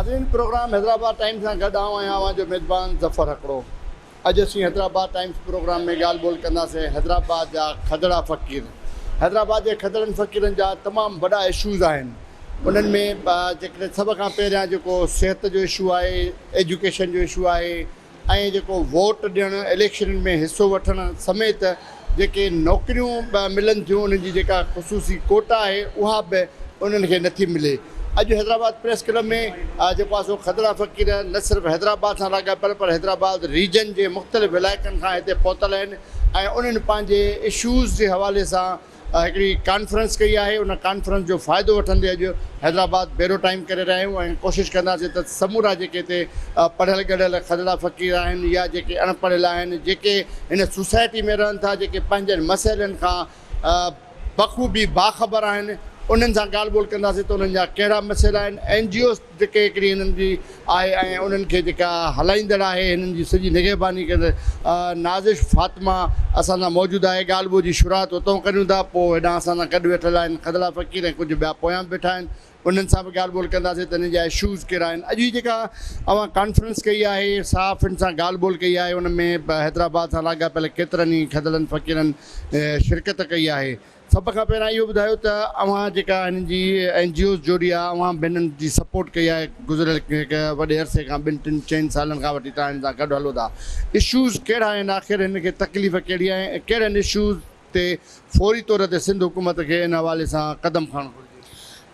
नाज़रीन programme Hyderabad times सां गॾु आहियां जो मेज़बान ज़फ़र हकड़ो। अॼु असीं हैदराबाद टाइम्स प्रोग्राम में ॻाल्हि ॿोल कंदासीं हैदराबाद जा खदड़ा फ़क़ीर। हैदराबाद जे खदड़नि फ़क़ीरनि जा तमामु वॾा इशूज़ आहिनि। उन्हनि में जेकॾहिं सभ खां पहिरियां जेको सिहत जो इशू आहे, एजुकेशन जो इशू आहे ऐं जेको वोट ॾियणु इलेक्शननि में हिसो वठणु समेत जेके नौकरियूं मिलनि थियूं उन्हनि जी जेका ख़ुसूसी कोटा आहे उहा बि उन्हनि खे नथी मिले। अॼु हैदराबाद प्रेस क्लब में जेको आहे सो खदड़ा फ़क़ीर न सिर्फ़ु हैदराबाद सां लाॻापियल पर हैदराबाद रीजन जे मुख़्तलिफ़ इलाइक़नि खां हिते पहुतल आहिनि ऐं उन्हनि पंहिंजे इशूज़ जे हवाले सां हिकिड़ी कॉन्फ्रेंस कई आहे। उन कॉन्फ्रेंस जो फ़ाइदो वठंदे अॼु हैदराबाद बेरो टाइम करे रहिया आहियूं ऐं कोशिशि कंदासीं त समूरा जेके हिते पढ़ियल गढ़ियल खदड़ा फ़क़ीर आहिनि या जेके अणपढ़ियल आहिनि, जेके हिन सोसाइटी में रहनि था, जेके पंहिंजनि मसइलनि खां बख़ूबी बाख़बर आहिनि, उन्हनि सां ॻाल्हि ॿोल कंदासीं त उन्हनि जा कहिड़ा मसइला आहिनि। NGOs जेके हिकिड़ी हिननि जी आहे ऐं उन्हनि खे जेका हलाईंदड़ आहे, हिननि जी सॼी निगहबानी करे नाज़िश फ़ातिमा असां सां मौजूदु आहे। ॻाल्हि ॿोल जी शुरूआत उतां करियूं था, पोइ हेॾां असां सां गॾु वेठल आहिनि खदड़ा फ़क़ीर ऐं कुझु ॿिया पोयां बि वेठा आहिनि। उन्हनि सां बि ॻाल्हि ॿोल कंदासीं त हिन जा इशूज़ कहिड़ा आहिनि। अॼु जी जेका अवां कॉन्फ्रेंस कई आहे, सहाफ़ियुनि सां ॻाल्हि ॿोल कई आहे, उन में हैदराबाद सां लाॻापियल केतिरनि ई खदड़नि फ़क़ीरनि शिरकत कई आहे। सभ खां पहिरियां इहो ॿुधायो त अवां जेका हिननि जी NGOs जोड़ी आहे, अवां बि हिननि जी सपोर्ट कई आहे गुज़िरियल वॾे अरसे खां, 2-3 सालनि खां वठी तव्हां हिन सां गॾु हलो था। इशूज़ कहिड़ा आहिनि, आख़िर हिन खे तकलीफ़ कहिड़ी आहे ऐं कहिड़नि इशूज़ ते फौरी तौर ते सिंध हुकूमत खे इन हवाले सां क़दम खणणु घुरिजे?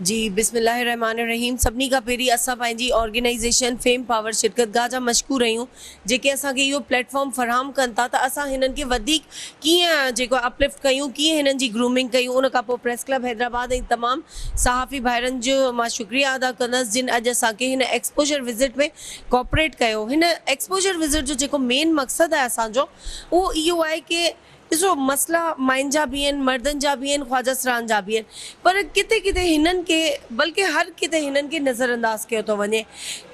जी बिस्मिल्लाहिर्रहमानिर्रहीम। सभिनी खां पहिरीं असां पंहिंजी ऑर्गेनाइज़ेशन फेम पावर शिरकतगाह जा मशकूर आहियूं जेके असांखे इहो प्लेटफॉर्म फ़राहम कनि था त असां हिननि खे वधीक कीअं जेको अपलिफ्ट कयूं, कीअं हिननि जी ग्रूमिंग कयूं। उन खां पोइ प्रेस क्लब हैदराबाद ऐं तमामु सहाफ़ी भाइरनि जो मां शुक्रिया अदा कंदसि जिन अॼु असांखे हिन एक्सपोजर विज़िट में कोऑपरेट कयो। हिन एक्सपोजर विज़िट जो जेको मेन मक़सदु आहे असांजो उहो इहो आहे कि ॾिसो, मसइला माइनि जा बि आहिनि, मर्दनि जा बि आहिनि, ख़्वाजा सरान जा बि आहिनि, पर किथे किथे हिननि खे, बल्कि हर किथे हिननि खे नज़रअंदाज़ कयो थो वञे।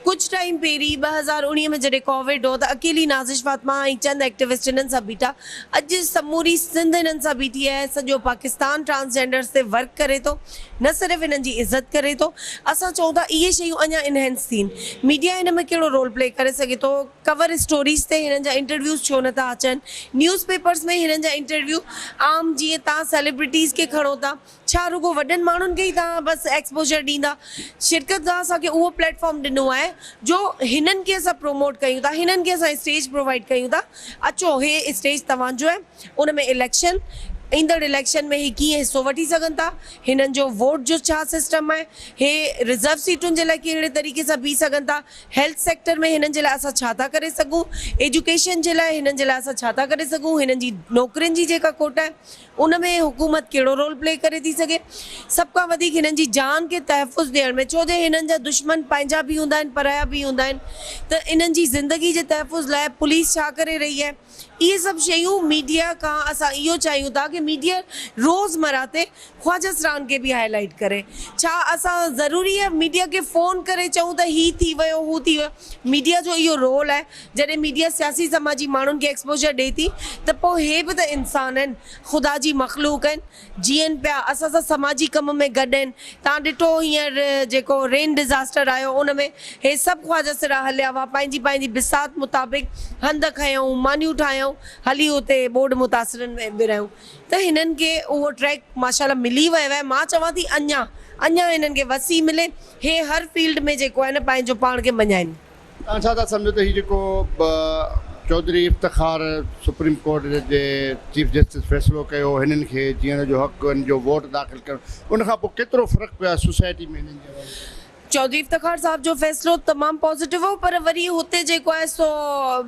कुझु टाइम पहिरीं 2019 में जॾहिं कोविड हो त अकेली नाज़िश फ़ातिमा ऐं चंद एक्टिविस्ट हिननि सां बीठा। अॼु समूरी सिंध हिननि सां बीठी आहे। सॼो पाकिस्तान ट्रांसजेंडर्स ते वर्क करे थो, न सिर्फ़ु हिननि जी इज़त करे थो। असां चऊं था इहे शयूं अञा इनहेंस थियनि। मीडिया हिन में कहिड़ो रोल प्ले करे सघे थो? कवर स्टोरीज़ ते हिननि जा इंटरव्यूज़ छो नथा अचनि? न्यूज़ पेपर्स में हिननि जा इंटरव्यू आम जीअं तव्हां सेलिब्रिटीज़ खे खणो था, छा रुगो वॾनि माण्हुनि खे ई तव्हां बसि एक्सपोजर ॾींदा? शिरकतगाह असांखे उहो प्लेटफॉर्म ॾिनो आहे जो हिननि खे असां प्रोमोट कयूं था, हिननि खे असां स्टेज प्रोवाइड कयूं था। अचो, हे स्टेज तव्हांजो आहे। उन में इलेक्शन, ईंदड़ इलेक्शन में ही कीअं हिसो वठी सघनि था, हिननि जो वोट जो छा सिस्टम आहे, हे रिज़र्व सीटुनि जे लाइ कहिड़े तरीक़े सां बीह सघनि था, हेल्थ सेक्टर में हिननि जे लाइ असां छा था करे सघूं, एजुकेशन जे लाइ हिननि जे लाइ असां छा था करे सघूं, हिननि जी नौकरियुनि जी जेका कोटा आहे उन में हुकूमत कहिड़ो रोल प्ले करे थी सघे। सभ खां वधीक हिननि जी जान खे तहफ़ुज़ ॾियण में, छो जे हिननि जा दुश्मन पंहिंजा बि हूंदा आहिनि, पराया बि हूंदा आहिनि, त इन्हनि जी ज़िंदगी जे तहफ़ुज़ लाइ पुलिस छा करे रही आहे, इहे सभु शयूं मीडिया खां असां इहो चाहियूं था कि मीडिया रोज़मर्रा ते ख़्वाजा सरान खे बि हाईलाइट करे। छा असां ज़रूरी आहे मीडिया खे फ़ोन करे चऊं त ही थी वियो, हू थी वियो? मीडिया जो इहो रोल आहे। जॾहिं मीडिया सियासी समाजी माण्हुनि खे एक्सपोजर ॾिए थी त पोइ हे बि त इंसान आहिनि, ख़ुदा जी मख़लूक आहिनि, जीअनि पिया, असां सां समाजी कम में गॾु आहिनि। तव्हां ॾिठो हींअर जेको रेन डिज़ास्टर आयो उन में हे सभु ख़्वाजा सरा हलिया हुआ, पंहिंजी पंहिंजी बिसात मुताबिक़ हंध खयूं, मानियूं ठाहियूं, हली उते बोर्ड मुतासिरनि में बि रहियूं। त हिननि खे उहो ट्रैक माशाल्लाह मिली वियो आहे। मां चवां थी अञा हिननि खे वसी मिले, हे हर फील्ड में जेको आहे न पंहिंजो पाण खे मञाइनि। तव्हां छा था सम्झो त हीउ जेको चौधरी इफ्तिखार सुप्रीम कोर्ट जे चीफ जस्टिस फ़ैसिलो कयो हिननि खे जीअण जो हक़ु, हिन जो वोट दाख़िल करणु, उनखां पोइ केतिरो फ़र्क़ु पियो आहे सोसाइटी में हिननि जे? चौधरी इफ्तिखार साहब जो फ़ैसिलो तमामु पॉज़िटिव हो, पर वरी हुते जेको आहे सो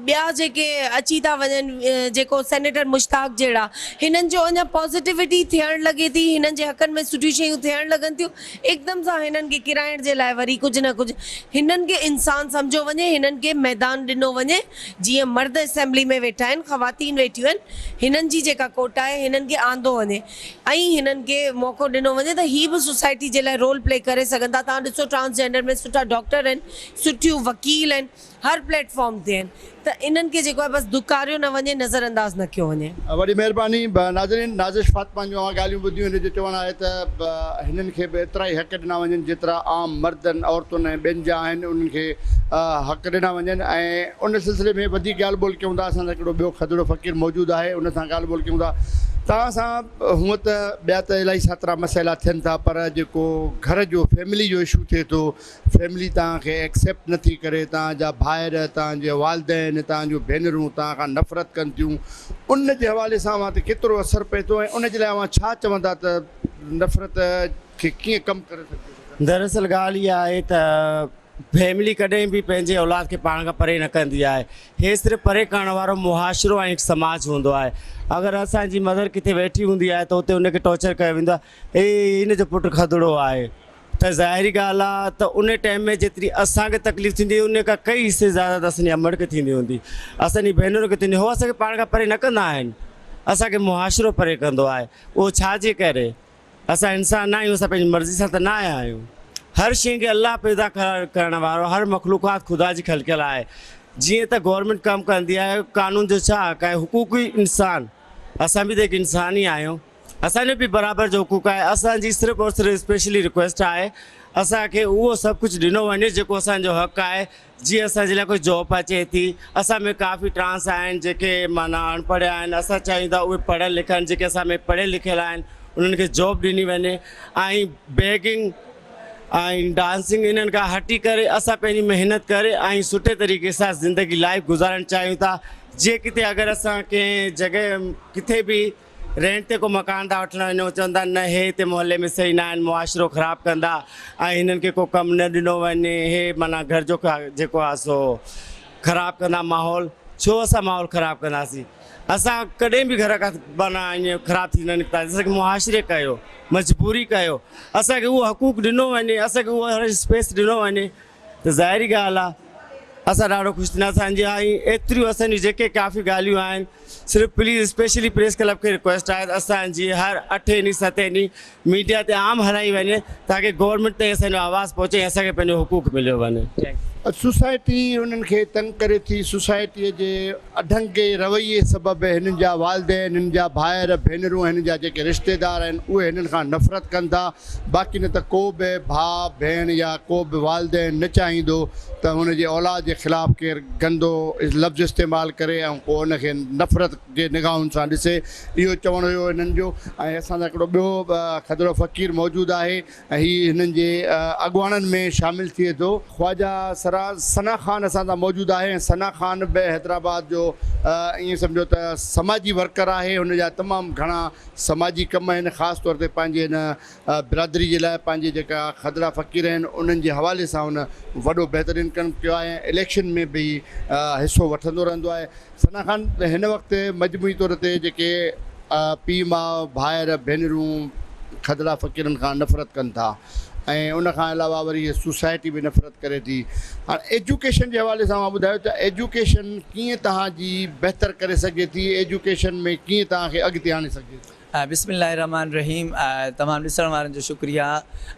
ॿिया जेके अची था वञनि, जेको सेनेटर मुश्ताक जहिड़ा, हिननि जो अञा पॉज़िटिविटी थियणु लॻे थी, हिननि जे हक़नि में सुठियूं शयूं थियणु लॻनि थियूं। एकदम सां हिननि खे किराइण जे लाइ वरी कुझु न कुझु हिननि खे इंसान सम्झो वञे, हिननि खे मैदान ॾिनो वञे। जीअं मर्द असेंबली में वेठा आहिनि, ख़वातीन वेठियूं आहिनि, हिननि जी जेका कोटा आहे हिननि खे आंदो वञे ऐं हिननि खे मौक़ो ॾिनो वञे त ही बि सोसाइटी जे लाइ रोल प्ले करे सघनि था। तव्हां ॾिसो ट्रांसजेंडर में सुठा डॉक्टर आहिनि, सुठियूं वकील आहिनि, हर प्लेटफॉर्म ते आहिनि, त इन्हनि खे जेको आहे बसि दुकारियो न वञे, नज़रअंदाज़ न कयो वञे। वॾी महिरबानी नाज़रीन, नाज़िश फातिमा जूं ॻाल्हियूं ॿुधियूं। हिन जो चवणु आहे त हिननि खे बि एतिरा ई हक़ ॾिना वञनि जेतिरा आम मर्दनि, औरतुनि ऐं ॿियनि जा आहिनि, उन्हनि खे हक़ ॾिना वञनि। ऐं उन सिलसिले में वधीक ॻाल्हि ॿोल कयूं था, असांजो हिकिड़ो ॿियो खदड़ो फ़क़ीर मौजूदु आहे, उन सां ॻाल्हि ॿोल कयूं था। तव्हां सां हूअं त ॿिया त इलाही सातरा मसइला थियनि था, पर जेको घर जो फैमिली जो इशू थिए थो, फैमिली तव्हांखे एक्सेप्ट नथी करे, तव्हांजा भाइर, तव्हांजे वालदेन, तव्हांजूं भेनरूं तव्हां खां नफ़रत कनि थियूं, उन जे हवाले सां मां त केतिरो असरु पए थो ऐं उन जे लाइ मां छा चवंदा त नफ़रत खे कीअं कमु करे सघिजे? दरअसल ॻाल्हि इहा आहे त फैमिली कॾहिं बि पंहिंजे औलाद खे पाण खां परे न कंदी आहे। हे सिर्फ़ु परे करण वारो मुहाशिरो ऐं हिकु समाज हूंदो आहे। अगरि असांजी मदर किथे वेठी हूंदी आहे त उते उनखे टॉर्चर कयो वेंदो आहे, हिन जो पुटु खदड़ो आहे, त ज़ाहिरी ॻाल्हि आहे त उन टाइम में जेतिरी असांखे तकलीफ़ थींदी उन खां कई हिसे ज़्यादा त असांजी अमड़ खे थींदी हूंदी, असांजी भेनरुनि खे थींदी। हो असांखे पाण खां परे न कंदा आहिनि, असांखे मुहाशिरो परे कंदो आहे। उहो छाजे करे? असां इंसान न आहियूं, असां पंहिंजी मर्ज़ी सां त न आया आहियूं। हर शइ खे अलाह पैदा करण वारो, हर मखलूक़ात ख़ुदा जी खलकियल आहे। जीअं त गवर्नमेंट कमु कंदी आहे, कानून जो छा हक़ आहे? हुकूकी इंसान, असां बि त हिकु इंसान ई आहियूं, असांजो बि बराबरि जो हुकूक आहे। असांजी सिर्फ़ु और सिर्फ़ु स्पेशली रिक्वेस्ट आहे, असांखे उहो सभु कुझु ॾिनो वञे जेको असांजो हक़ आहे। जीअं असांजे लाइ कोई जॉब अचे थी, असां में काफ़ी ट्रांस आहिनि जेके माना अनपढ़ आहिनि, असां चाहियूं था उहे पढ़ियल लिखनि, जेके असां में पढ़ियल लिखियल आहिनि उन्हनि खे जॉब ॾिनी वञे। ऐं बेगिंग ऐं डांसिंग इन्हनि खां हटी करे असां पंहिंजी महिनत करे ऐं सुठे तरीक़े सां ज़िंदगी लाइफ गुज़ारणु चाहियूं था। जीअं किथे अगरि असां कंहिं जॻह किथे बि रेंट ते को मकान था वठणु वञूं, चवंदा न हे हिते मोहल्ले में सही न आहिनि, मुआशिरो ख़राबु कंदा ऐं हिननि खे को कमु न ॾिनो वञे, हे माना घर जो जेको आहे सो ख़राबु कंदा माहौल। छो असां माहौल ख़राबु कंदासीं? असां कॾहिं बि घर खां माना ईअं ख़राबु थी न निकितासीं। असांखे मुआशिरे कयो, मजबूरी कयो, असांखे उहो हक़ूक़ ॾिनो वञे, असांखे उहो हर स्पेस ॾिनो वञे, त ज़ाहिरी ॻाल्हि आहे असां ॾाढो ख़ुशि थींदासीं। असांजी एतिरियूं असांजी जेके काफ़ी ॻाल्हियूं आहिनि, सिर्फ़ु प्लीज़ स्पेशली प्रेस क्लब खे रिक्वेस्ट आहे त असांजी हर 8 ॾींहं 7 ॾींहं मीडिया ते आम हलाई वञे ताकी गवर्नमेंट ताईं असांजो आवाज़ु पहुचे ऐं असांखे पंहिंजो हुकूक मिलियो वञे। सोसाइटी हुननि खे तंग करे थी, सोसाइटीअ जे अढंगे रवैये सबबु हिननि जा वालदेन, हिननि जा भाइर भेनरूं, हिननि जा जेके रिश्तेदार आहिनि उहे हिननि खां नफ़रत कनि था। बाक़ी न त को बि भाउ भेण या को बि वालदेन न चाहींदो त हुनजे औलाद जे ख़िलाफ़ु केरु गंदो लफ़्ज़ इस्तेमालु करे ऐं को हुनखे नफ़रत जे निगाहुनि सां ॾिसे। इहो चवणु हुयो हिननि जो। ऐं असांजा हिकिड़ो ॿियो खदड़ो फ़क़ीर मौजूदु आहे ऐं हीअ हिननि जे अॻुवाणनि में शामिलु थिए थो। ख्वाजा सना ख़ान असां सां मौजूदु आहे ऐं सना ख़ान बि हैदराबाद जो ईअं सम्झो त समाजी वर्कर आहे। हुनजा तमामु घणा समाजी कम आहिनि, ख़ासि तौर ते पंहिंजे हिन बिरादरी जे लाइ, पंहिंजे जेका खदड़ा फ़क़ीर आहिनि उन्हनि जे हवाले सां हुन वॾो बहितरीनु कमु कयो आहे ऐं इलेक्शन में बि हिसो वठंदो रहंदो आहे। सना ख़ान हिन वक़्तु मजमूई तौर ते जेके पीउ माउ भाइर भेनरूं खदड़ा फ़क़ीरनि खां नफ़रत कनि था ऐं उन खां अलावा वरी इहा सोसाइटी बि नफ़रत करे थी। हाणे एजुकेशन जे हवाले सां मां ॿुधायो त एजुकेशन कीअं तव्हांजी बहितर करे सघे थी, एजुकेशन में कीअं तव्हांखे अॻिते आणे सघे थी? बिस्मिल्लाहिर्रहमानिर्रहीम। तमामु ॾिसण वारनि जो शुक्रिया।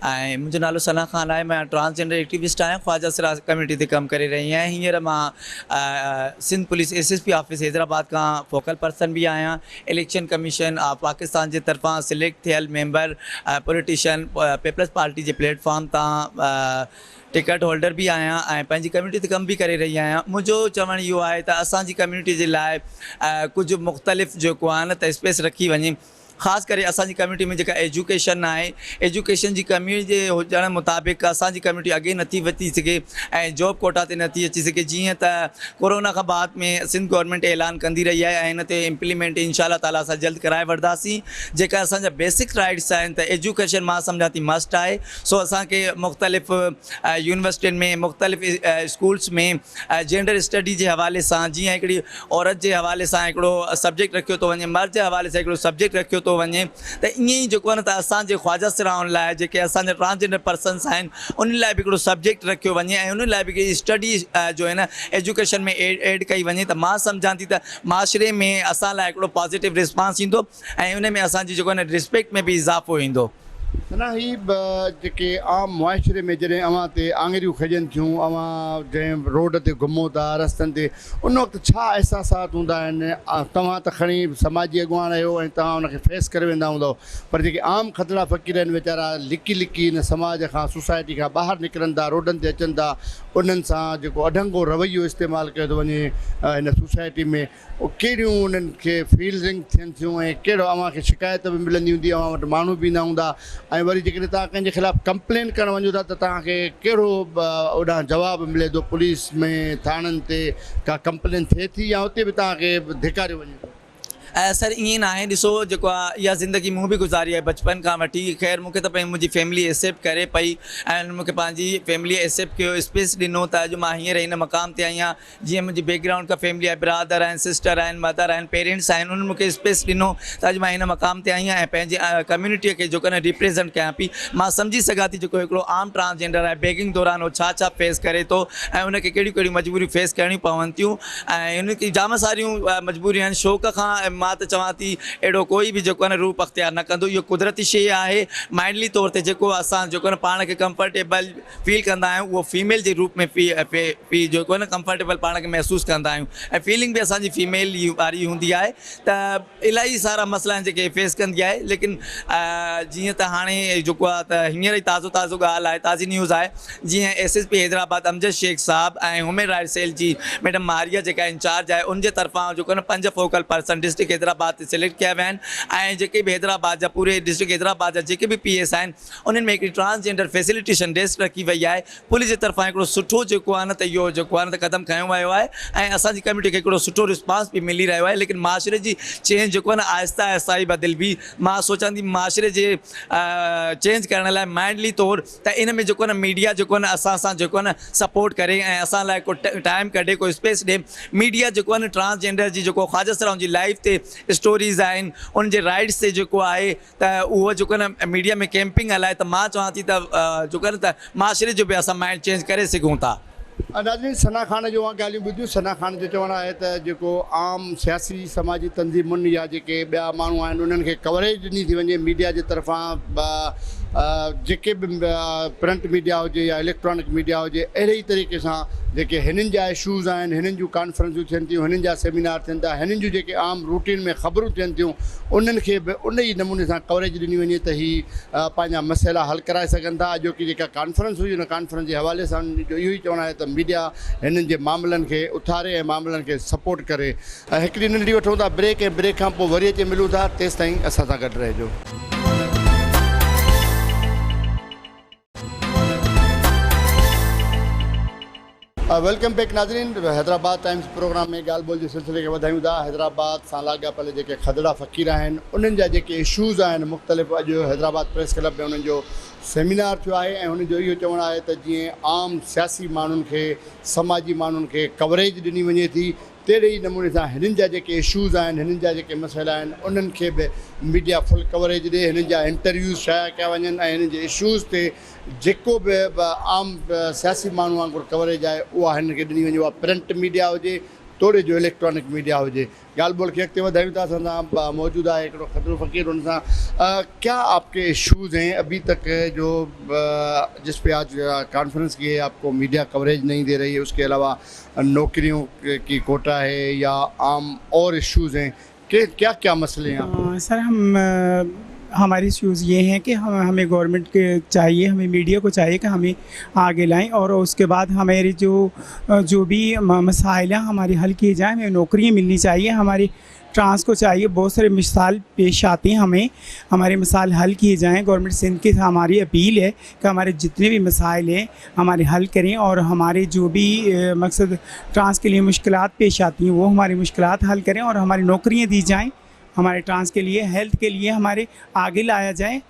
ऐं मुंहिंजो नालो सना ख़ान आहे, मां ट्रांसजेंडर एक्टिविस्ट आहियां, ख्वाजा सरा कम्यूनिटी ते कमु करे रही आहियां। हींअर मां Sindh police SSP office Hyderabad खां फोकल पर्सन बि आहियां। इलेक्शन कमीशन ऑफ पाकिस्तान जे तरफ़ां सिलेक्ट थियल मेंबर पॉलिटिशियन पीपल्स पार्टी जे प्लेटफॉर्म तां टिकट होल्डर भी आहियां ऐं पंहिंजी कम्यूनिटी ते कमु बि करे रही आहियां। मुंहिंजो चवणु इहो आहे त असांजी कम्यूनिटी जे लाइ कुझु मुख़्तलिफ़ जेको आहे न त स्पेस रखी वञे। ख़ासि करे असांजी कम्यूनिटी में जेका एजुकेशन आहे, एजुकेशन जी कमी जे हुजण मुताबिक़ असांजी कम्यूनिटी अॻे नथी वधी सघे ऐं जॉब कोटा ते नथी अची सघे। जीअं त कोरोना खां बाद में सिंध गवर्नमेंट ऐलान कंदी रही आहे ऐं हिन ते इम्प्लीमेंट इंशाअल्लाह ताला असां जल्द कराए वठंदासीं। जेका असांजा बेसिक राइट्स आहिनि त एजुकेशन मां सम्झां थी मस्ट आहे। सो असांखे मुख़्तलिफ़ यूनिवर्सिटियुनि में, मुख़्तलिफ़ स्कूल्स में जेंडर स्टडी जे हवाले सां, जीअं हिकिड़ी औरत जे हवाले सां हिकिड़ो सब्जेक्ट रखियो थो वञे, मर्द जे हवाले सां हिकिड़ो सब्जेक्ट रखियो वञे, त ईअं ई जेको आहे न त असांजे ख्वाजा सिराउनि लाइ जेके असांजा ट्रांसजेंडर पर्सन्स आहिनि उन लाइ बि हिकिड़ो सब्जेक्ट रखियो वञे ऐं उन लाइ बि हिकिड़ी स्टडी जो आहे न एजुकेशन में एड कई वञे त मां सम्झां थी त माशरे में असां लाइ हिकिड़ो पॉज़िटिव रिस्पॉन्स ईंदो ऐं उन में असांजी जेको आहे न रिस्पेक्ट में बि इज़ाफ़ो ईंदो। ना ही जेके आम मुआशरे में जॾहिं अवां ते आङिरियूं खॼनि थियूं, अवां जंहिं रोड ते घुमो था, रस्तनि ते, उन वक़्तु छा अहसासात हूंदा आहिनि? तव्हां त खणी समाजी अॻुवान आहियो ऐं तव्हां उनखे फेस करे वेंदा हूंदव, पर जेके आम खदड़ा फ़क़ीर आहिनि वीचारा लिकी लिकी इन समाज खां, सोसाइटी खां ॿाहिरि निकिरनि था, रोडनि ते अचनि था, उन्हनि सां जेको अढंगो रवैयो इस्तेमालु कयो थो वञे हिन सोसाइटी में, कहिड़ियूं उन्हनि खे फीलिंग थियनि थियूं ऐं कहिड़ो अव्हां खे शिकायत बि मिलंदी हूंदी, अव्हां वटि माण्हू बि ईंदा हूंदा, ऐं वरी जेकॾहिं तव्हां कंहिंजे ख़िलाफ़ु कंप्लेन करणु वञो था त तव्हांखे कहिड़ो ओॾां जवाबु मिले थो? पुलिस में थाणनि ते का कंप्लेन थिए थी या उते बि तव्हांखे धिकारियो वञे थो? सर ईअं न आहे, ॾिसो जेको आहे इहा ज़िंदगी मूं बि गुज़ारी आहे बचपन खां वठी। ख़ैर मूंखे त पंहिंजी मुंहिंजी फैमिली एक्सेप्ट करे पई ऐं मूंखे पंहिंजी फैमिली एक्सेप्ट कयो, स्पेस ॾिनो त अॼु मां हींअर हिन मक़ाम ते आहियां। जीअं मुंहिंजी बैकग्राउंड खां फैमिली आहे, ब्रादर आहिनि, सिस्टर आहिनि, मदर आहिनि, पेरेंट्स आहिनि, उन्हनि मूंखे स्पेस ॾिनो त अॼु मां हिन मक़ाम ते आहियां ऐं पंहिंजे कम्यूनिटीअ खे जेको न रिप्रेज़ेंट कयां पई। मां सम्झी सघां थी जेको हिकिड़ो आम ट्रांसजेंडर आहे, बेगिंग दौरान उहो छा छा फेस करे थो ऐं उनखे कहिड़ियूं कहिड़ियूं मजबूरियूं फेस करणियूं पवनि थियूं ऐं उनखे जाम सारियूं मजबूरियूं आहिनि। शौक़ खां मां त चवां थी अहिड़ो कोई बि जेको आहे न रूप अख़्तियार न कंदो, इहो कुदरती शइ आहे। माइंडली तौर ते जेको असां जेको आहे न पाण खे कंफर्टेबल फील कंदा आहियूं, उहो फीमेल जे रूप में जेको आहे न कंफर्टेबल पाण खे महसूसु कंदा आहियूं ऐं फीलिंग बि असांजी फीमेल वारी हूंदी आहे। त इलाही सारा मसइला आहिनि जेके फेस कंदी आहे। लेकिन जीअं त हाणे जेको आहे त हींअर ई ताज़ो ॻाल्हि आहे, ताज़ी न्यूज़ आहे, जीअं SSP हैदराबाद अमजद शेख साहब ऐं ह्यूमन राइट्स सेल जी मैडम मारिया जेका इंचार्ज आहे, उनजे तरफ़ां जेको आहे न 5 फोकल पर्सन डिस्ट्रिक्ट हैदराबाद ते सिलेक्ट किया विया आहिनि ऐं जेके बि हैदराबाद जा पूरे डिस्ट्रिक्ट हैदराबाद जा जेके बि PS आहिनि, उन्हनि में हिकिड़ी ट्रांसजेंडर फैसिलिटेशन डेस्क रखी वई आहे। पुलिस जे तरफ़ां हिकिड़ो सुठो जेको आहे न त इहो जेको आहे न त क़दम खयों वियो आहे ऐं असांजी कम्यूनिटी खे हिकिड़ो सुठो रिस्पॉन्स बि मिली रहियो आहे। लेकिन माशरे जी चेंज जेको आहे न आहिस्ता आहिस्ता ई बदिलबी। मां सोचां थी माशरे जे चेंज करण लाइ माइंडली तौरु त इन में जेको आहे न मीडिया जेको आहे न असां सां जेको आहे न सपोर्ट करे ऐं असां लाइ को टाइम कढे, को स्पेस ॾिए। मीडिया जेको आहे न ट्रांसजेंडर जी जेको ख्वाजा सराउं जी लाइफ ते स्टोरीज़ आहिनि, उनजे राइट्स ते जेको आहे त उहो जेको आहे न मीडिया में कैंपिंग हलाए, त मां चवां थी त जेको आहे न त माशरे जो बि असां माइंड चेंज करे सघूं था। नाज़रीन, सना ख़ान जो ॻाल्हियूं ॿुधियूं। सना ख़ान जो चवणु आहे त जेको आम सियासी समाजी तंज़ीमुनि या जेके ॿिया माण्हू आहिनि, उन्हनि खे कवरेज ॾिनी थी वञे मीडिया जे तरफ़ां, जेके बि प्रिंट मीडिया हुजे या इलेक्ट्रॉनिक मीडिया हुजे, अहिड़े ई तरीक़े सां जेके हिननि जा इशूज़ आहिनि, हिननि जूं कॉन्फ्रेंसूं थियनि थियूं, हिननि जा सेमिनार थियनि था, हिननि जूं जेके आम रूटीन में ख़बरूं थियनि थियूं, उन्हनि खे बि उन ई नमूने सां कवरेज ॾिनी वञे त हीअ पंहिंजा मसइला हल कराए सघनि था। अॼोकी जेका कॉन्फ्रेंस हुई, उन कॉन्फ्रेंस जे हवाले सां जो इहो ई चवणु आहे त मीडिया हिननि जे मामलनि खे उथारे ऐं मामलनि खे सपोर्ट करे। हिकिड़ी नंढी वठूं था ब्रेक, ऐं ब्रेक खां पोइ वरी अची मिलूं था। तेसि ताईं असां सां गॾु रहिजो। वेलकम बैक नाज़रीन। हैदराबाद टाइम्स प्रोग्राम में ॻाल्हि ॿोल जे सिलसिले खे वधायूं था। हैदराबाद सां लाॻापियल जेके खदड़ा फ़क़ीर आहिनि, उन्हनि जा जेके इशूज़ आहिनि मुख़्तलिफ़, अॼु हैदराबाद प्रेस क्लब में उन्हनि जो सेमिनार थियो आहे ऐं हुन जो इहो चवणु आहे त जीअं आम सियासी माण्हुनि खे, समाजी माण्हुनि खे कवरेज ॾिनी वञे थी, तहिड़े ई नमूने सां हिननि जा जेके इशूज़ आहिनि, हिननि जा जेके मसइला आहिनि, उन्हनि खे बि मीडिया फुल कवरेज ॾिए, हिननि जा इंटरव्यूज़ शाया कया वञनि ऐं हिननि जे इशूज़ ते जेको बि आम सियासी माण्हू वांगुरु कवरेज आहे उहा हिननि खे ॾिनी वञे, उहा प्रिंट मीडिया हुजे, तोड़े जो इलेक्ट्रॉनिक मीडिया हुजे। ॻाल्हि ॿोल खे अॻिते वधायूं था। असां सां मौजूद आहे हिकिड़ो खदड़ो फ़क़ीर, उन सां क्या आपके इशूज़ हैं अभी तक जो जिस पे आज कॉन्फ्रेंस की है, आपको मीडिया कवरेज नहीं दे रही है, उसके अलावा नौकरियों की कोटा है या आम और इशूज़ हैं, कि क्या क्या मसले हैं? सर हमारे इश्यूज़ ये हैं कि हमें गवर्नमेंट के चाहिए, हमें मीडिया को चाहिए कि हमें आगे लाएं और उसके बाद हमारी जो भी मसाइल हैं हमारे हल किए जाएं। हमें नौकरियां मिलनी चाहिए, हमारे ट्रांस को चाहिए। बहुत सारे मिसाल पेश आती हैं, हमें हमारे मसाइल हल किए जाएं। गवर्नमेंट सिंध की हमारी अपील है कि हमारे जितने भी मसाइल हैं हमारे हल करें और हमारे जो भी मकसद ट्रांस के लिए मुश्किलात पेश आती हैं वो हमारी मुश्किलात हल करें और हमारी नौकरियाँ दी जाएँ। हमारे ट्रांस के लिए, हेल्थ के लिए हमारे आगे लाया जाए।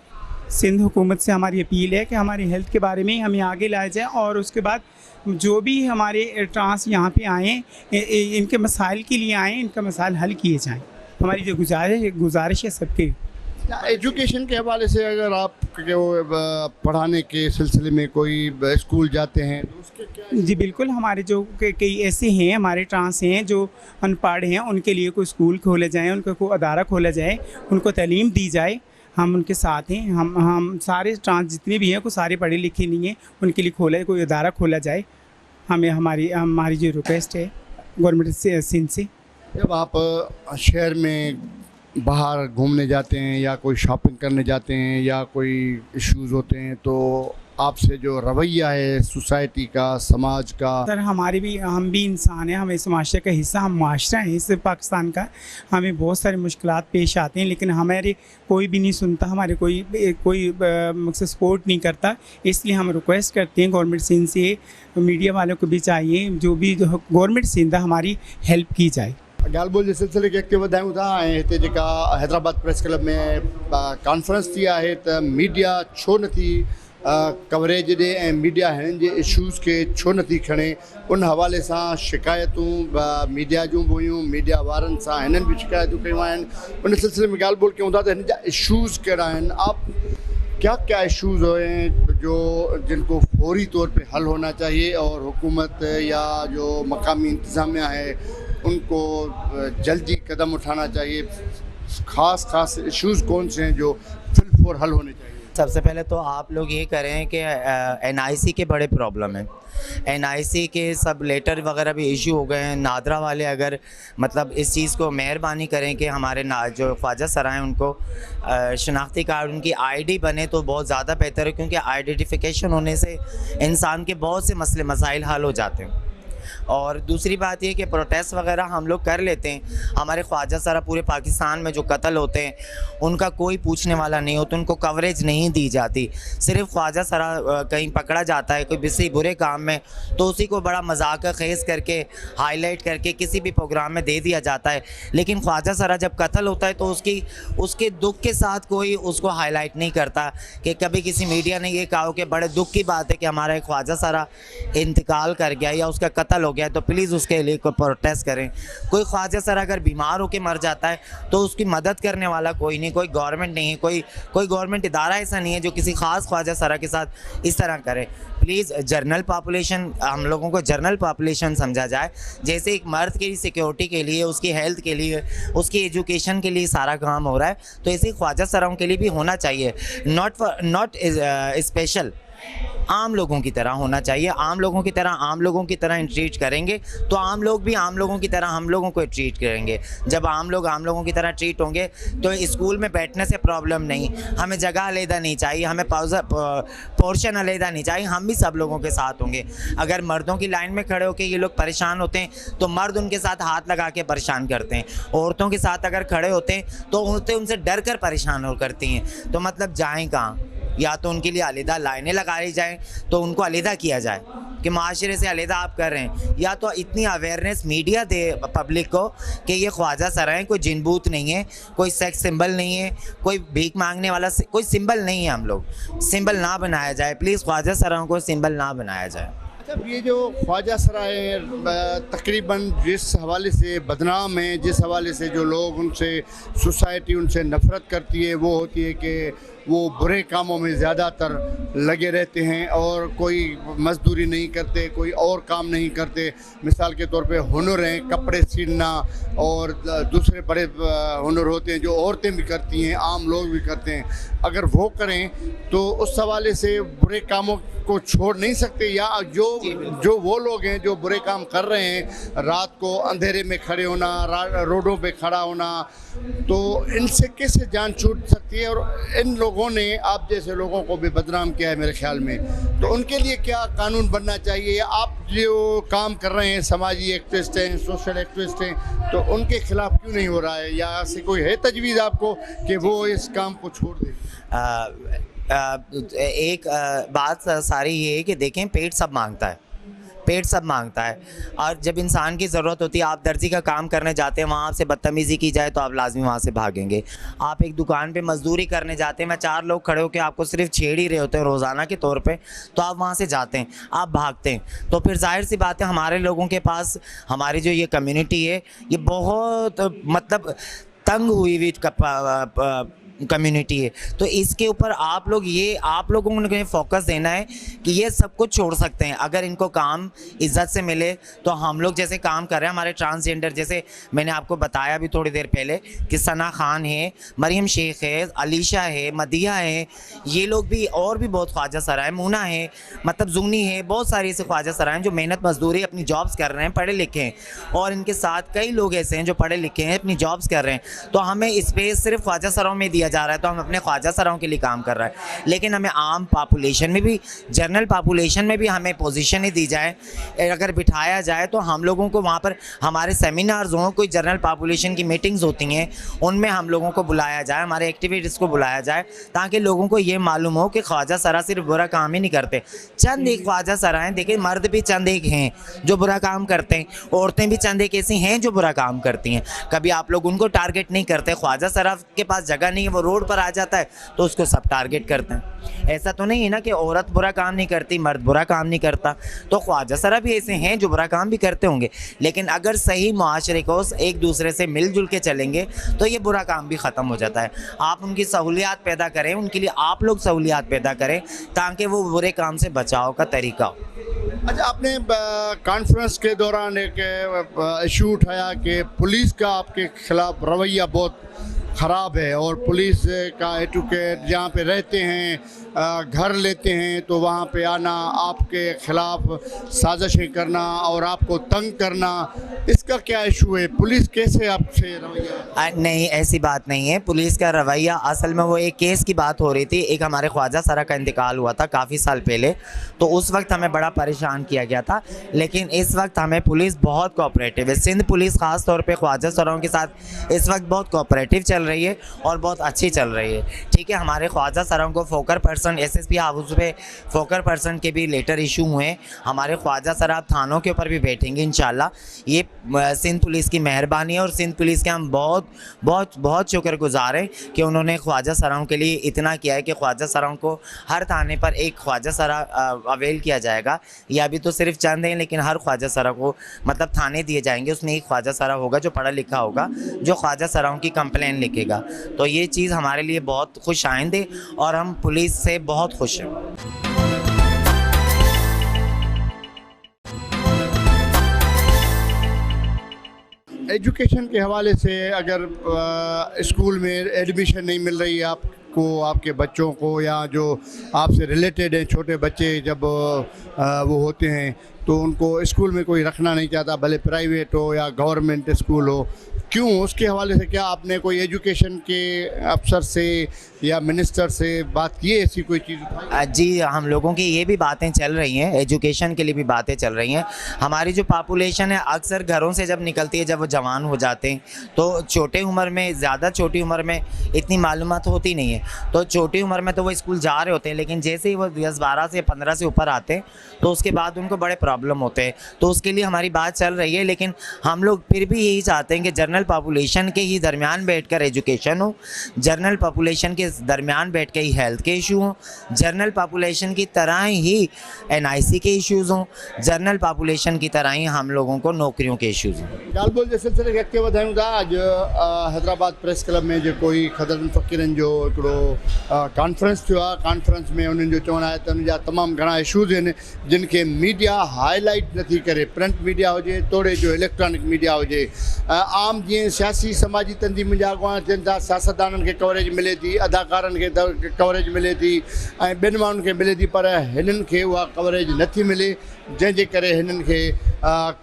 सिंध हुकूमत से हमारी अपील है कि हमारी हेल्थ के बारे में हमें आगे लाया जाए और उसके बाद जो भी हमारे ट्रांस यहाँ पे आएँ, इनके मसाइल के लिए आएँ, इनका मसाइल हल किए जाएँ। हमारी जो गुजारिश है सबके। एजुकेशन के हवाले से अगर आप पढ़ाने के सिलसिले में कोई स्कूल जाते हैं तो उसके क्या? जी बिल्कुल, हमारे जो कई ऐसे हैं, हमारे ट्रांस हैं जो अनपढ़ हैं, उनके लिए कोई स्कूल खोले जाएँ, उनका कोई अदारा खोला जाए, उनको तालीम दी जाए। हम उनके साथ हैं। हम सारे ट्रांस जितने भी हैं, को सारे पढ़े लिखे नहीं हैं, उनके लिए खोला कोई इदारा खोला जाए। हमें हमारी जो रिक्वेस्ट है गवर्नमेंट से, सिंध से। जब आप शहर में बाहर घूमने जाते हैं या कोई शॉपिंग करने जाते हैं या कोई इश्यूज़ होते हैं, तो आपसे जो रवैया है सोसाइटी का, समाज का? सर हम भी इंसान हैं, हम इस माशरे का हिस्सा, हम माशरा हैं इस पाकिस्तान का। हमें बहुत सारे मुश्किलात पेश आते हैं, लेकिन हमारे कोई भी नहीं सुनता, हमारे कोई मुझसे सपोर्ट नहीं करता। इसलिए हम रिक्वेस्ट करते हैं गवर्नमेंट सिंध से, मीडिया वालों को भी चाहिए जो भी गवर्नमेंट सिंध हमारी हेल्प की जाए। ॻाल्हि ॿोल जे सिलसिले खे अॻिते वधायूं था ऐं हिते जेका हैदराबाद प्रेस क्लब में कॉन्फ्रेंस थी आहे त मीडिया छो नथी कवरेज ॾे ऐं मीडिया हिननि जे इशूज़ खे छो नथी खणे, उन हवाले सां शिकायतूं मीडिया जूं बि हुयूं, मीडिया वारनि सां हिननि बि शिकायतूं कयूं आहिनि। उन सिलसिले में ॻाल्हि ॿोल कयूं था त हिन जा इशूज़ कहिड़ा आहिनि, आप क्या क्या इशूज़ हैं जो जिनको फौरी तौर पे हल होना चाहिए और हुकूमत या जो मकामी इंतज़ामिया है उनको जल्दी कदम उठाना चाहिए? ख़ास इश्यूज़ कौन से हैं जो फिलफौर हल होने चाहिए? सबसे पहले तो आप लोग ये करें कि NIC के बड़े प्रॉब्लम हैं। NIC के सब लेटर वगैरह भी इशू हो गए हैं। नादरा वाले अगर मतलब इस चीज़ को मेहरबानी करें कि हमारे जो ख्वाजा सरा हैं उनको शनाख्ती कार्ड, उनकी ID बने तो बहुत ज़्यादा बेहतर है, क्योंकि आइडेंटिफिकेशन होने से इंसान के बहुत से मसले मसाइल हल हो जाते हैं। और दूसरी बात ये कि प्रोटेस्ट वगैरह हम लोग कर लेते हैं, हमारे ख्वाजा सरा पूरे पाकिस्तान में जो कत्ल होते हैं उनका कोई पूछने वाला नहीं होता, उनको कवरेज नहीं दी जाती। सिर्फ ख्वाजा सरा कहीं पकड़ा जाता है कोई किसी बुरे काम में तो उसी को बड़ा मजाक खेज़ करके हाईलाइट करके किसी भी प्रोग्राम में दे दिया जाता है, लेकिन ख्वाजा सरा जब कत्ल होता है तो उसके दुख के साथ कोई उसको हाईलाइट नहीं करता। कि कभी किसी मीडिया ने ये कहा कि बड़े दुख की बात है कि हमारा एक ख्वाजा सरा इंतकाल कर गया या उसका कत्ल हो गया, तो प्लीज़ उसके लिए कोई प्रोटेस्ट करें। कोई ख्वाजा सरा अगर बीमार होकर मर जाता है तो उसकी मदद करने वाला कोई नहीं, कोई गवर्नमेंट नहीं है, कोई गवर्नमेंट इदारा ऐसा नहीं है जो किसी ख़ास ख्वाजा सरा के साथ इस तरह करे। प्लीज़ जनरल पॉपुलेशन, हम लोगों को जनरल पॉपुलेशन समझा जाए। जैसे एक मर्द की सिक्योरिटी के लिए, उसकी हेल्थ के लिए, उसकी एजुकेशन के लिए सारा काम हो रहा है, तो ऐसे ख्वाजा सराओं के लिए भी होना चाहिए। नॉट स्पेशल, आम लोगों की तरह होना चाहिए। आम लोगों की तरह ट्रीट करेंगे तो आम लोग भी आम लोगों की तरह हम लोगों को ट्रीट करेंगे। जब आम लोगों की तरह ट्रीट होंगे तो स्कूल में बैठने से प्रॉब्लम नहीं, हमें जगह अलहदा नहीं चाहिए, हमें पोर्शन अलहदा नहीं चाहिए, हम भी सब लोगों के साथ होंगे। अगर मर्दों की लाइन में खड़े होकर ये लोग परेशान होते हैं तो मर्द उनके साथ हाथ लगा के परेशान करते हैं। औरतों के साथ अगर खड़े होते हैं तो औरतें उनसे डर कर परेशान हो करती हैं। तो मतलब जाएँ कहाँ? या तो उनके लिए अलहदा लाइनें लगाई जाएँ तो उनको अलहदा किया जाए कि माशरे से अलहदा आप कर रहे हैं, या तो इतनी अवेयरनेस मीडिया दे पब्लिक को कि ये ख्वाजा सरा हैं, कोई जिनबूत नहीं है, कोई सेक्स सिंबल नहीं है, कोई भीख मांगने वाला कोई सिंबल नहीं है। हम लोग सिंबल ना बनाया जाए, प्लीज़ ख्वाजा सराओं को सिंबल ना बनाया जाए। अच्छा, ये जो ख्वाजा सरा है तकरीबन जिस हवाले से बदनाम है, जिस हवाले से जो लोग उनसे सोसाइटी उनसे नफ़रत करती है वो होती है कि वो बुरे कामों में ज़्यादातर लगे रहते हैं और कोई मजदूरी नहीं करते, कोई और काम नहीं करते। मिसाल के तौर पे हुनर हैं, कपड़े सिलना और दूसरे बड़े हुनर होते हैं जो औरतें भी करती हैं, आम लोग भी करते हैं। अगर वो करें तो उस हवाले से बुरे कामों को छोड़ नहीं सकते, या जो वो लोग हैं जो बुरे काम कर रहे हैं, रात को अंधेरे में खड़े होना, रोडों पे खड़ा होना, तो इनसे कैसे जान छूट सकती है? और इन लोगों ने आप जैसे लोगों को भी बदनाम किया है मेरे ख्याल में, तो उनके लिए क्या कानून बनना चाहिए? या आप जो काम कर रहे हैं, समाजी एक्टिविस्ट हैं, सोशल एक्टिविस्ट हैं, तो उनके खिलाफ क्यों नहीं हो रहा है? या ऐसी कोई है तजवीज़ आपको कि वो इस काम को छोड़ दें? एक बात सारी ये है कि देखें, पेट सब मांगता है और जब इंसान की ज़रूरत होती है, आप दर्जी का काम करने जाते हैं, वहाँ आपसे बदतमीज़ी की जाए तो आप लाजमी वहाँ से भागेंगे। आप एक दुकान पे मजदूरी करने जाते हैं, मैं 4 लोग खड़े होकर आपको सिर्फ छेड़ ही रहे होते हैं रोज़ाना के तौर पे, तो आप वहाँ से जाते हैं, आप भागते हैं। तो फिर जाहिर सी बात है हमारे लोगों के पास, हमारी जो ये कम्युनिटी है ये बहुत मतलब तंग हुई हुई कम्युनिटी है। तो इसके ऊपर आप लोगों को फोकस देना है कि ये सब कुछ छोड़ सकते हैं अगर इनको काम इज्जत से मिले। तो हम लोग जैसे काम कर रहे हैं, हमारे ट्रांसजेंडर, जैसे मैंने आपको बताया भी थोड़ी देर पहले कि सना खान है, मरियम शेख है, अलीशा है, मदिया है, ये लोग भी, और भी बहुत ख्वाजा सरा है, मूना है, मतलब जूनी है, बहुत सारे ऐसे ख्वाजा सरा हैं जो मेहनत मजदूरी अपनी जॉब्स कर रहे हैं, पढ़े लिखे हैं, और इनके साथ कई लोग ऐसे हैं जो पढ़े लिखे हैं, अपनी जॉब्स कर रहे हैं। तो हमें स्पेस सिर्फ ख्वाजा सराओं में दिया जा रहा है, तो हम अपने ख्वाजा सराओं के लिए काम कर रहा है, लेकिन हमें आम पॉपुलेशन में भी, जनरल पॉपुलेशन में भी हमें पोजीशन ही दी जाए, अगर बिठाया जाए तो हम लोगों को वहाँ पर हमारे सेमिनार्स हों, कोई जनरल पॉपुलेशन की मीटिंग्स होती हैं, उनमें हम लोगों को बुलाया जाए, हमारे एक्टिविटीज़ को बुलाया जाए, ताकि लोगों को ये मालूम हो कि ख्वाजा सरा सिर्फ बुरा काम ही नहीं करते। चंद एक ख्वाजा सरा हैं, देखिए मर्द भी चंद एक हैं जो बुरा काम करते हैं, औरतें भी चंद एक ऐसी हैं जो बुरा काम करती हैं। कभी आप लोग उनको टारगेट नहीं करते। ख्वाजा सरा के पास जगह नहीं है, वो रोड पर आ जाता है तो उसको सब टारगेट करते हैं। ऐसा तो नहीं है ना कि औरत बुरा काम नहीं करती, मर्द बुरा काम नहीं करता। तो ख्वाजा सरा भी ऐसे हैं जो बुरा काम भी करते होंगे, लेकिन अगर सही मुआशरे को एक दूसरे से मिलजुल के चलेंगे तो ये बुरा काम भी ख़त्म हो जाता है। आप उनकी सहूलियात पैदा करें, उनके लिए आप लोग सहूलियात पैदा करें ताकि वो बुरे काम से बचाव का तरीका हो। अच्छा, आपने कॉन्फ्रेंस के दौरान एक इशू उठाया कि पुलिस का आपके खिलाफ रवैया बहुत ख़राब है, और पुलिस का एडवोकेट जहाँ पे रहते हैं, घर लेते हैं, तो वहाँ पे आना, आपके ख़िलाफ़ साजिशें करना और आपको तंग करना, इसका क्या इशू है? पुलिस कैसे आपसे रवैया? नहीं, ऐसी बात नहीं है। पुलिस का रवैया असल में वो एक केस की बात हो रही थी। एक हमारे ख्वाजा सरा का इंतकाल हुआ था काफ़ी साल पहले, तो उस वक्त हमें बड़ा परेशान किया गया था, लेकिन इस वक्त हमें पुलिस बहुत कोऑपरेटिव है। सिंध पुलिस ख़ास तौर पे ख्वाजा सराओं के साथ इस वक्त बहुत कोऑपरेटिव चल रही है और बहुत अच्छी चल रही है। ठीक है, हमारे ख्वाजा सराओं को फोकर पर्सन, एसएसपी हाउस पे फोकर पर्सन के भी लेटर इशू हुए हैं। हमारे ख्वाजा सरा थानों के ऊपर भी बैठेंगे इंशाल्लाह। ये सिंध पुलिस की मेहरबानी है, और सिंध पुलिस के हम बहुत बहुत बहुत शुक्रगुजार हैं कि उन्होंने ख्वाजा सराओं के लिए इतना किया है कि ख्वाजा सराओं को हर थाने पर एक ख्वाजा सरा अवेल किया जाएगा। या अभी तो सिर्फ चंद हैं, लेकिन हर ख्वाजा सरा को मतलब थाने दिए जाएंगे, उसमें एक ख्वाजा सरा होगा जो पढ़ा लिखा होगा, जो ख्वाजा सराओं की कंप्लेन लिखेगा। तो ये चीज़ हमारे लिए बहुत खुश आइंद है और हम पुलिस से बहुत खुश हैं। एजुकेशन के हवाले से अगर स्कूल में एडमिशन नहीं मिल रही है आपको, आपके बच्चों को, या जो आपसे रिलेटेड हैं छोटे बच्चे जब वो होते हैं तो उनको स्कूल में कोई रखना नहीं चाहता, भले प्राइवेट हो या गवर्नमेंट स्कूल हो, क्यों? उसके हवाले से क्या आपने कोई एजुकेशन के अफसर से या मिनिस्टर से बात की है, ऐसी कोई चीज़? जी, हम लोगों की ये भी बातें चल रही हैं, एजुकेशन के लिए भी बातें चल रही हैं। हमारी जो पॉपुलेशन है अक्सर घरों से जब निकलती है, जब वो जवान हो जाते हैं, तो छोटे उम्र में, ज़्यादा छोटी उम्र में इतनी मालूमात होती नहीं है, तो छोटी उम्र में तो वो स्कूल जा रहे होते हैं, लेकिन जैसे ही वो 10-12 से 15 से ऊपर आते हैं तो उसके बाद उनको बड़े प्रॉब्लम होते हैं। तो उसके लिए हमारी बात चल रही है, लेकिन हम लोग फिर भी यही चाहते हैं कि जनरल पॉपुलेशन के ही दरमियान बैठकर एजुकेशन हो, जनरल पॉपुलेशन के दरमियान बैठ के ही हेल्थ के इशू हों, जनरल पॉपुलेशन की तरह ही एनआईसी के इश्यूज़ हों, जनरल पॉपुलेशन की तरह ही हम लोगों को नौकरियों के इश्यूज़ हों। ॻाल्हि ॿोल जे सिलसिले खे अॻिते वधायूं था। अॼु हैदराबाद प्रेस क्लब में जेको ई खदरनि फ़क़ीरनि जो हिकिड़ो कॉन्फ्रेंस थियो आहे, कॉन्फ्रेंस में उन्हनि जो चवणु आहे त उन जा तमामु घणा इशूज़ आहिनि जिन खे मीडिया हाईलाइट नथी करे, प्रिंट मीडिया हुजे, तोड़े जो इलेक्ट्रॉनिक मीडिया हुजे। आम जीअं सियासी समाजी तंज़ीमुनि जा अॻुवान थियनि था, सियासतदाननि खे कवरेज मिले थी, अदाकारनि खे कवरेज मिले थी, ऐं ॿियनि माण्हुनि खे मिले थी, पर हिननि खे उहा कवरेज नथी मिले, जंहिंजे करे हिननि खे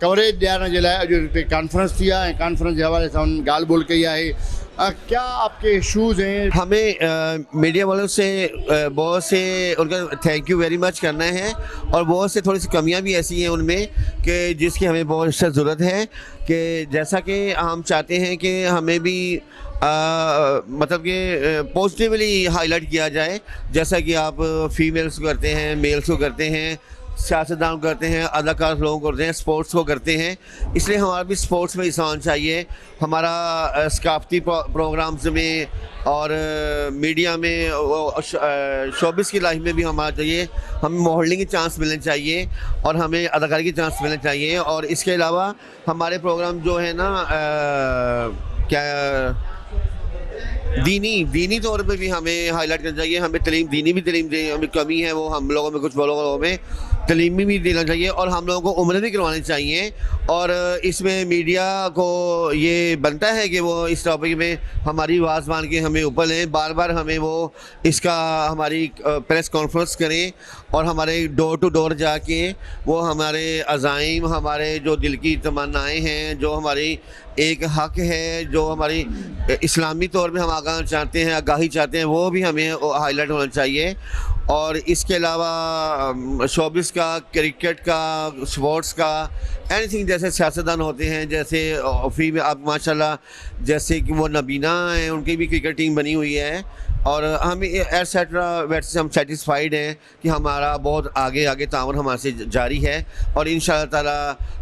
कवरेज ॾियारण जे लाइ अॼु हिते कॉन्फ्रेंस थी आहे, ऐं कॉन्फ्रेंस जे हवाले सां हुननि ॻाल्हि ॿोल कई आहे। क्या आपके इशूज़ हैं? हमें मीडिया वालों से बहुत से उनका थैंक यू वेरी मच करना है, और बहुत से थोड़ी सी कमियां भी ऐसी हैं उनमें कि जिसकी हमें बहुत ज़रूरत है, कि जैसा कि हम चाहते हैं कि हमें भी मतलब कि पॉजिटिवली हाईलाइट किया जाए, जैसा कि आप फीमेल्स को करते हैं, मेल्स को करते हैं, सियासतदान को करते हैं, अदाकार लोगों को करते हैं, स्पोर्ट्स को करते हैं। इसलिए हमारा भी स्पोर्ट्स में हिस्सा होना चाहिए। हमारा सकाफती प्रोग्राम्स में और मीडिया में, शोबिस की लाइफ में भी हमारा चाहिए, हमें मॉडलिंग के चांस मिलने चाहिए और हमें अदाकारी के चांस मिलने चाहिए। और इसके अलावा हमारे प्रोग्राम जो है ना, क्या दीनी तौर पे भी हमें हाईलाइट करना चाहिए। हमें दीनी हमें कमी है, वो हम लोगों में कुछ लोगों में तलीमी भी देना चाहिए और हम लोगों को उम्र भी करवानी चाहिए। और इसमें मीडिया को ये बनता है कि वो इस टॉपिक में हमारी आवाज़ मान के हमें ऊपर लें, बार बार हमें वो इसका हमारी प्रेस कॉन्फ्रेंस करें और हमारे डोर टू डोर जाके वो हमारे अज़ाइम, हमारे जो दिल की तमन्नाएँ हैं, जो हमारी एक हक़ है, जो हमारी इस्लामी तौर पे हम आगाही चाहते हैं, वो भी हमें हाईलाइट होना चाहिए। और इसके अलावा शोबिस का, क्रिकेट का, स्पोर्ट्स का, एनीथिंग, जैसे सियासतदान होते हैं, जैसे फी आप माशाल्लाह जैसे कि वो नबीना हैं, उनकी भी क्रिकेट टीम बनी हुई है और हम एटसेट्रा वैसे हम सेटिस्फाइड हैं कि हमारा बहुत आगे ताउन हमारे से जारी है। और इंशाअल्लाह ताला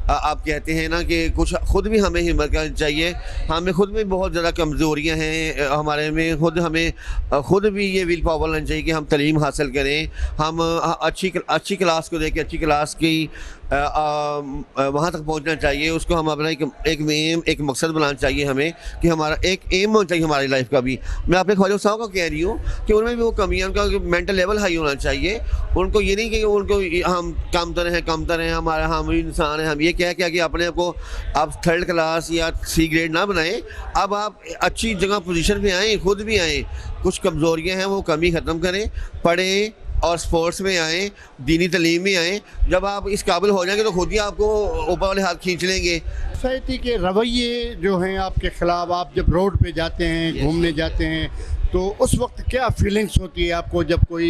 आप कहते हैं ना कि कुछ ख़ुद भी हमें हिम्मत करनी चाहिए। हमें ख़ुद में बहुत ज़्यादा कमज़ोरियाँ हैं हमारे में, हमें ख़ुद भी ये विल पावर होना चाहिए कि हम तालीम हासिल करें, हम अच्छी क्लास को देखें, अच्छी क्लास की वहाँ तक पहुँचना चाहिए। उसको हम अपना एक मकसद बनाना चाहिए हमें कि हमारा एक एम होना चाहिए हमारी लाइफ का भी। मैं अपने ख्वाजा साहब को कह रही हूँ कि उनमें भी वो कमियाँ, उनका मेंटल लेवल हाई होना चाहिए। उनको ये नहीं कि उनको हम कमतर हैं, हम इंसान हैं, हम ये क्या कि अपने को आप 3rd क्लास या C ग्रेड ना बनाएं। अब आप अच्छी जगह पोजीशन पे आएँ, खुद भी आएँ, कुछ कमज़ोरियाँ हैं वो कमी ख़त्म करें, पढ़ें और स्पोर्ट्स में आएँ, दीनी तालीम में आएँ। जब आप इस काबिल हो जाएंगे तो खुद ही आपको ऊपर वाले हाथ खींच लेंगे। सोसाइटी के रवैये जो हैं आपके ख़िलाफ़, आप जब रोड पे जाते हैं, घूमने जाते हैं, तो उस वक्त क्या फीलिंग्स होती है आपको जब कोई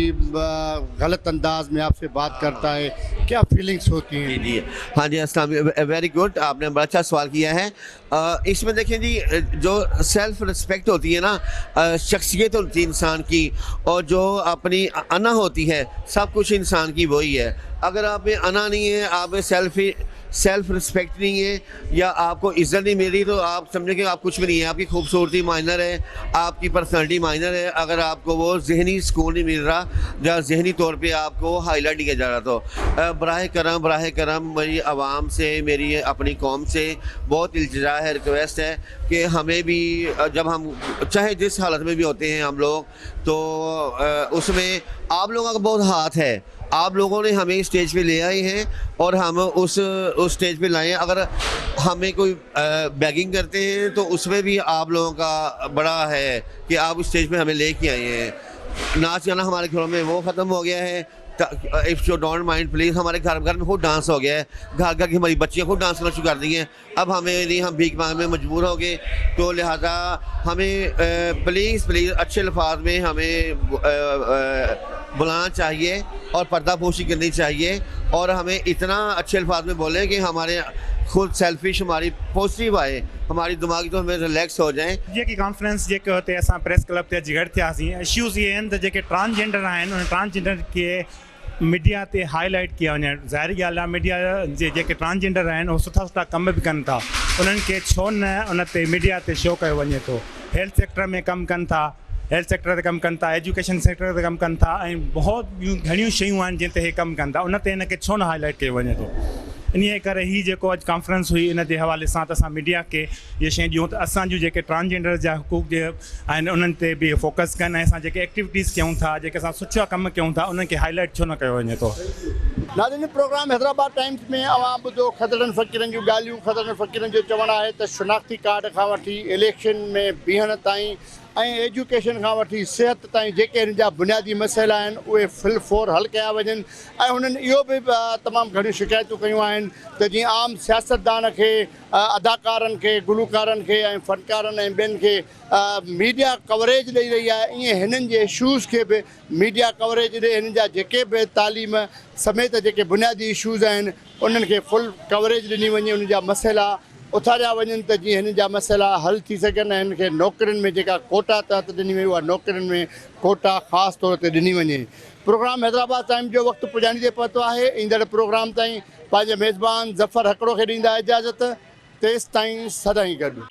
गलत अंदाज में आपसे बात करता है, क्या फीलिंग्स होती हैं? जी हाँ जी, अस्सलाम, वेरी गुड, आपने बड़ा अच्छा सवाल किया है। इसमें देखें जी, जो सेल्फ रिस्पेक्ट होती है ना, शख्सियत होती है इंसान की, और जो अपनी अना होती है, सब कुछ इंसान की वही है। अगर आप में अना नहीं है, आप में सेल्फ रिस्पेक्ट नहीं है, या आपको इज्जत नहीं मिल रही, तो आप समझें कि आप कुछ भी नहीं है। आपकी खूबसूरती माइनर है, आपकी पर्सनालिटी माइनर है, अगर आपको वो जहनी सुकून नहीं मिल रहा या जहनी तौर पे आपको हाईलाइट नहीं किया जा रहा। तो बराह करम मेरी आवाम से, मेरी अपनी कौम से बहुत इल्तिजा है, रिक्वेस्ट है कि हमें भी, जब हम चाहे जिस हालत में भी होते हैं हम लोग, तो उसमें आप लोगों का बहुत हाथ है। आप लोगों ने हमें स्टेज पे ले आए हैं और हम उस स्टेज पे लाए। अगर हमें कोई बैगिंग करते हैं तो उसमें भी आप लोगों का बड़ा है कि आप उस स्टेज पे हमें लेके आए हैं। नाच गाना हमारे घरों में वो ख़त्म हो गया है। If U don't mind please, हमारे घर में खूब डांस हो गया है, घर की हमारी बच्चियाँ खूब डांस करना शुरू कर दी हैं। अब हमें नहीं, हम भीख मांगने में मजबूर हो गए, तो लिहाजा हमें प्लीज़ अच्छे अल्फाज में हमें बुलाना चाहिए और पर्दापोशी करनी चाहिए, और हमें इतना अच्छे अल्फाज में बोलें कि हमारे खुद सेल्फिश हमारी पॉजिटिव आए, हमारी दिमागी तो हमें रिलैक्स हो जाए। जेकी कॉन्फ्रेंस जेके हुते असां प्रेस क्लब ते गॾु थियासीं, इश्यूज़ ये आहिनि त जेके ट्रांसजेंडर आहिनि, उन ट्रांसजेंडर खे मीडिया ते हाईलाइट किया वञे। ज़ाहिरी ॻाल्हि आहे, मीडिया जे जेके ट्रांसजेंडर आहिनि उहे सुठा कम बि कनि था, उन्हनि खे छो न उन ते मीडिया ते शो कयो वञे थो। हेल्थ सेक्टर में कमु कनि था, हेल्थ सेक्टर ते कमु कनि था, एजुकेशन सेक्टर ते कमु कनि था, ऐं बहुत ॿियूं घणियूं शयूं आहिनि जिन ते हे कमु कनि था, उन ते हिन खे छो न हाईलाइट कयो वञे थो। इन करे ही जेको अॼु कॉन्फ्रेंस हुई, इन जे हवाले सां त असां मीडिया खे इहे शइ ॾियूं त असां जूं जेके ट्रांसजेंडर जा हुकूक जे आहिनि उन्हनि ते बि फोकस कनि, ऐं असां जेके एक्टिविटीज़ कयूं था, जेके असां सुठा कम कयूं था, उन्हनि खे हाईलाइट छो न कयो वञे थो। नाज़रीन, प्रोग्राम हैदराबाद टाइम्स में अवां ॿुधो खदड़नि फ़क़ीरनि जूं ॻाल्हियूं। खदड़नि फ़क़ीरनि जो चवणु आहे त शनाख़्ती कार्ड खां वठी इलेक्शन में बीहण ताईं ऐं एजुकेशन खां वठी सिहत ताईं जेके हिन जा बुनियादी मसइला आहिनि उहे फिलफोर हल कया वञनि। ऐं हुननि इहो बि तमामु घणियूं शिकायतूं कयूं आहिनि त जीअं आम सियासतदान खे, अदाकारनि खे, गुलकारनि खे ऐं फ़नकारनि ऐं ॿियनि खे मीडिया कवरेज ॾेई रही आहे, ईअं हिननि जे इशूज़ खे बि मीडिया कवरेज ॾे। हिननि जा जेके बि तालीम समेत जेके बुनियादी इशूज़ आहिनि उन्हनि खे फुल कवरेज ॾिनी वञे, उन जा मसइला उथारिया वञनि त जीअं हिन जा मसइला हल थी सघनि। ऐं हिन खे नौकरियुनि में जेका कोटा तहत ॾिनी वई, उहा नौकरियुनि में कोटा ख़ासि तौर ते ॾिनी वञे। प्रोग्राम हैदराबाद टाइम्स जो वक़्तु पुॼाणींदे पहुतो आहे। ईंदड़ प्रोग्राम ताईं पंहिंजे मेज़बान ज़फ़र हकड़ो खे ॾींदा इजाज़त। तेसि ताईं सदाईं गॾु।